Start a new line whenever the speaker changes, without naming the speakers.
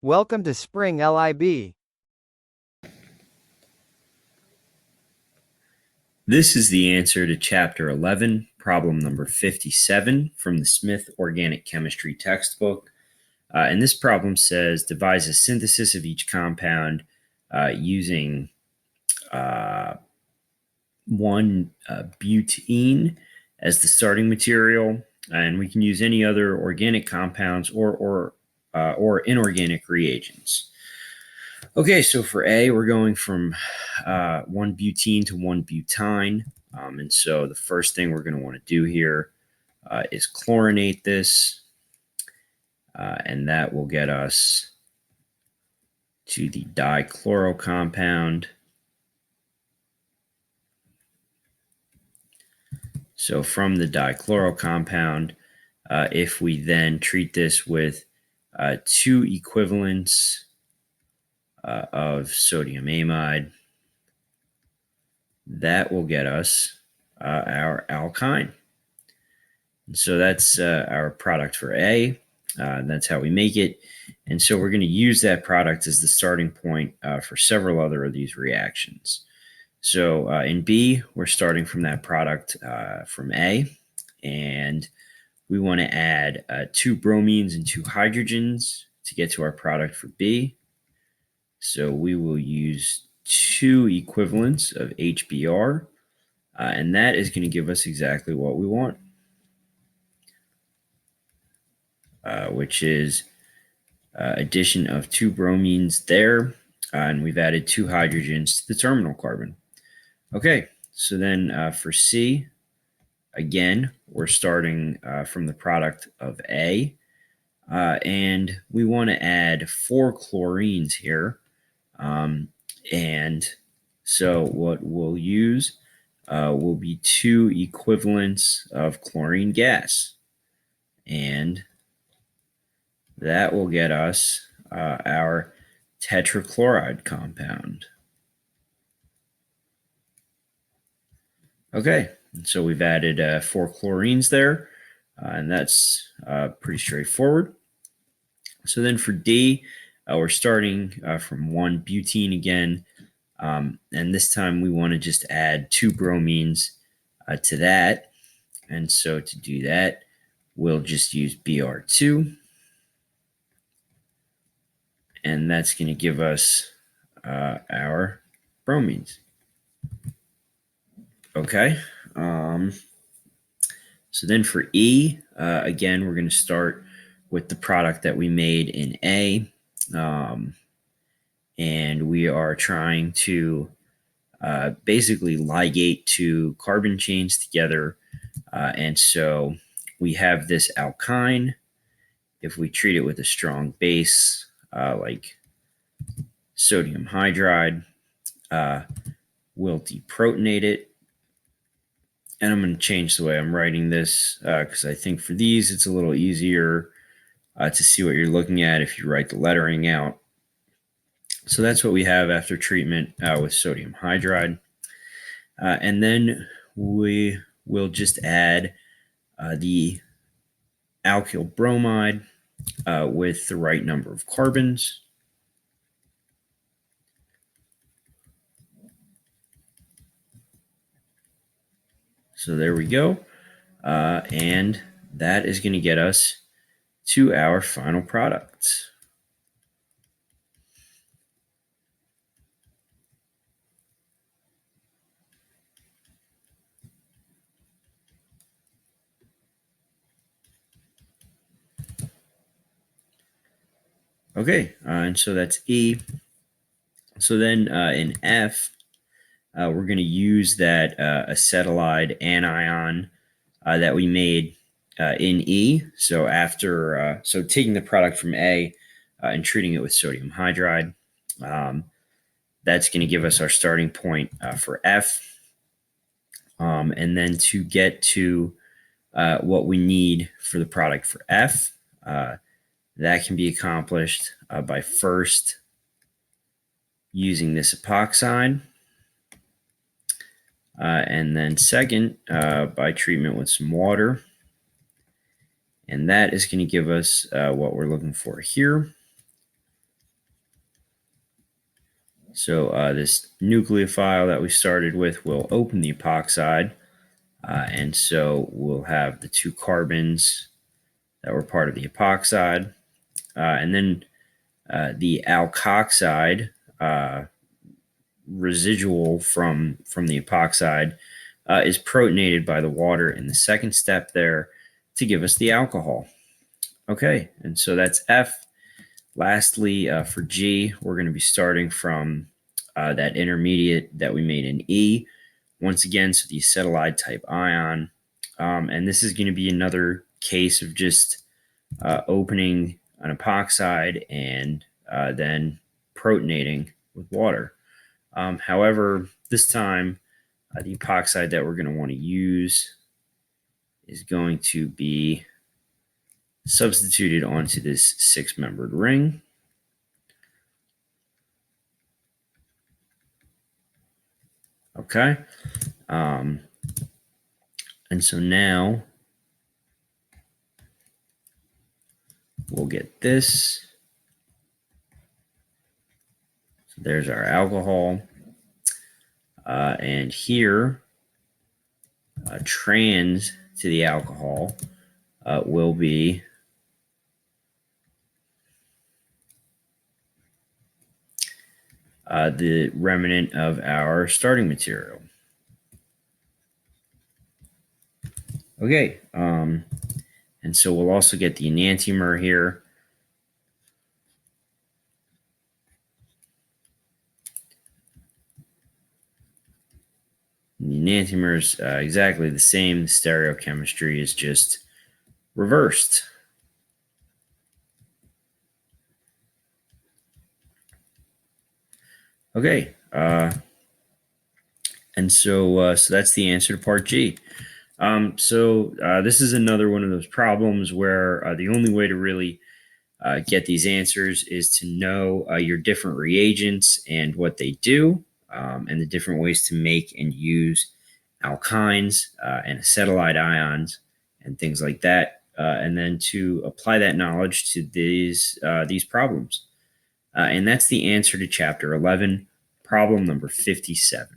Welcome to springlib.
This is the answer to Chapter 11, problem number 57 from the Smith Organic Chemistry textbook. And this problem says devise a synthesis of each compound using 1-butene as the starting material, and we can use any other organic compounds or inorganic reagents. Okay, so for A, we're going from 1-butene to 1-butyne. And so the first thing we're going to want to do here is chlorinate this. And that will get us to the dichloro compound. So from the dichloro compound, if we then treat this with 2 equivalents of sodium amide, that will get us our alkyne. And so that's our product for A. That's how we make it. And so we're going to use that product as the starting point for several other of these reactions. So in B, we're starting from that product from A, and we want to add 2 bromines and 2 hydrogens to get to our product for B. So we will use 2 equivalents of HBr, and that is going to give us exactly what we want, which is addition of 2 bromines there, and we've added 2 hydrogens to the terminal carbon. Okay, so then for C, again, we're starting from the product of A, and we want to add 4 chlorines here. And so what we'll use will be 2 equivalents of chlorine gas, and that will get us our tetrachloride compound. Okay, so we've added 4 chlorines there, and that's pretty straightforward. So then for D, we're starting from 1-butene again, and this time we want to just add 2 bromines to that. And so to do that, we'll just use Br2, and that's going to give us our bromines. Okay, so then for E, again, we're going to start with the product that we made in A, and we are trying to basically ligate 2 carbon chains together, and so we have this alkyne. If we treat it with a strong base like sodium hydride, we'll deprotonate it. And I'm going to change the way I'm writing this because I think for these it's a little easier to see what you're looking at if you write the lettering out. So that's what we have after treatment with sodium hydride. And then we will just add the alkyl bromide with the right number of carbons. So there we go. And that is going to get us to our final product. Okay, and so that's E. So then in F, we're going to use that acetylide anion that we made in E. So after taking the product from A and treating it with sodium hydride, that's going to give us our starting point for F. And then to get to what we need for the product for F, that can be accomplished by first using this epoxide, and then second by treatment with some water. And that is going to give us what we're looking for here, So this nucleophile that we started with will open the epoxide. And so we'll have the 2 carbons that were part of the epoxide. And then the alkoxide residual from the epoxide is protonated by the water in the second step there to give us the alcohol. Okay, and so that's F. Lastly, for G, we're going to be starting from that intermediate that we made in E. Once again, so the acetylide type ion. And this is going to be another case of just opening an epoxide and then protonating with water. However, this time, the epoxide that we're going to want to use is going to be substituted onto this 6-membered ring. Okay. And so now we'll get this. So there's our alcohol. And here, trans to the alcohol will be the remnant of our starting material. Okay, and so we'll also get the enantiomer here. The enantiomer is exactly the same. The stereochemistry is just reversed. Okay, and so that's the answer to part G. This is another one of those problems where the only way to really get these answers is to know your different reagents and what they do, and the different ways to make and use alkynes and acetylide ions and things like that, and then to apply that knowledge to these problems. And that's the answer to chapter 11, problem number 57.